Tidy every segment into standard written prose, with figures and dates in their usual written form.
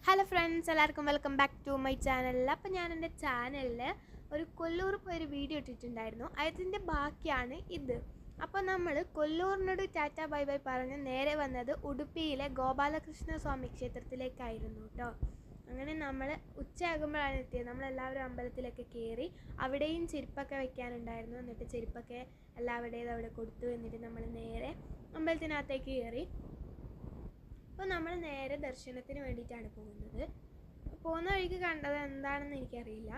Hello friends, എല്ലാവർക്കും welcome back to my channel. അപ്പോൾ ഞാൻ എൻ്റെ ചാനലിൽ ഒരു കൊല്ലൂർ പോയൊരു വീഡിയോ ഇട്ടിട്ടുണ്ടായിരുന്നു. അതിൻ്റെ ബാക്കിയാണ് ഇത്. അപ്പോൾ നമ്മൾ കൊല്ലൂരിനോട് ടാറ്റ ബൈ ബൈ പറഞ്ഞ് നേരെ വന്നത് ഉടുപ്പിയിലെ ഗോപാലകൃഷ്ണ സ്വാമി ക്ഷേത്രത്തിലേക്കായിരുന്നു കേട്ടോ. അങ്ങനെ നമ്മൾ ഉച്ചയാകുമ്പോഴാണ് എത്തിയത്. നമ്മളെല്ലാവരും അമ്പലത്തിലൊക്കെ കയറി. അവിടെയും ചെരുപ്പൊക്കെ വെക്കാനുണ്ടായിരുന്നു. എന്നിട്ട് ചെരുപ്പൊക്കെ എല്ലാവരുടേത് അവിടെ കൊടുത്തു. എന്നിട്ട് നമ്മൾ നേരെ അമ്പലത്തിനകത്തേക്ക് കയറി. അപ്പോൾ നമ്മൾ നേരെ ദർശനത്തിന് വേണ്ടിയിട്ടാണ് പോകുന്നത്. പോകുന്ന വഴിക്ക് കണ്ടത് എന്താണെന്ന് എനിക്കറിയില്ല.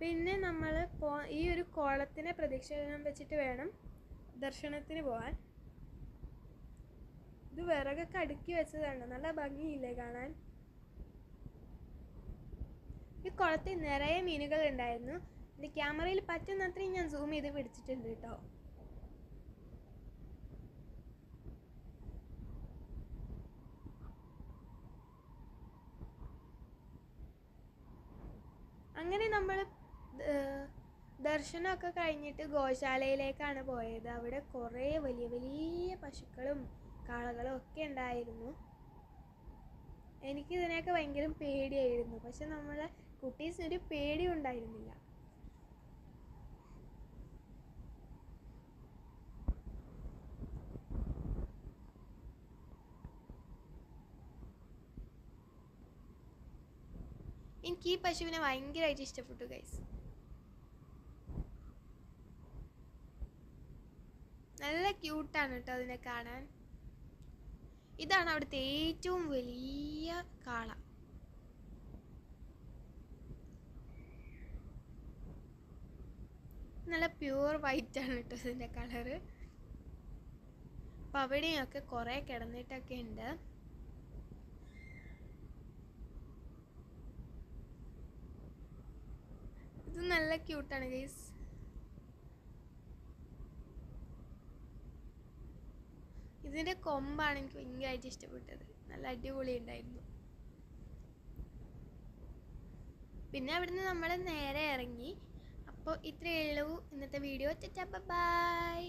പിന്നെ നമ്മൾ ഈ ഒരു കോളത്തിനെ പ്രദക്ഷിണം വെച്ചിട്ട് വേണം ദർശനത്തിന് പോകാൻ. ഇത് വിറകൊക്കെ അടുക്കി വെച്ചതാണ്. നല്ല ഭംഗിയില്ലേ കാണാൻ. ഈ കുളത്തിൽ നിറയെ മീനുകൾ ഉണ്ടായിരുന്നു. എൻ്റെ ക്യാമറയിൽ പറ്റുന്നത്രയും ഞാൻ സൂം ചെയ്ത് പിടിച്ചിട്ടുണ്ട് കേട്ടോ. അങ്ങനെ നമ്മൾ ദർശനമൊക്കെ കഴിഞ്ഞിട്ട് ഗോശാലയിലേക്കാണ് പോയത്. അവിടെ കുറേ വലിയ വലിയ പശുക്കളും കാളകളും ഒക്കെ ഉണ്ടായിരുന്നു. എനിക്കിതിനെയൊക്കെ ഭയങ്കര പേടിയായിരുന്നു. പക്ഷെ നമ്മളെ കുട്ടീസിനൊരു പേടിയും ഉണ്ടായിരുന്നില്ല. എനിക്ക് ഈ പശുവിനെ ഭയങ്കരമായിട്ട് ഇഷ്ടപ്പെട്ടു ഗൈസ്. നല്ല ക്യൂട്ടാണ് കേട്ടോ അതിനെ കാണാൻ. ഇതാണ് അവിടുത്തെ ഏറ്റവും വലിയ കാള. നല്ല പ്യൂർ വൈറ്റ് ആണ് കേട്ടോ ഇതിൻ്റെ കളറ്. അപ്പം അവിടെയൊക്കെ കുറേ കിടന്നിട്ടൊക്കെ ഉണ്ട്. ഇത് നല്ല ക്യൂട്ടാണ് ഗൈസ്. ഇതിൻ്റെ കൊമ്പാണ് എനിക്ക് ഭയങ്കരമായിട്ട് ഇഷ്ടപ്പെട്ടത്. നല്ല അടിപൊളി ഉണ്ടായിരുന്നു. പിന്നെ അവിടുന്ന് നമ്മൾ നേരെ ഇറങ്ങി. അപ്പോൾ ഇത്രയേ ഉള്ളൂ ഇന്നത്തെ വീഡിയോ. ബൈ.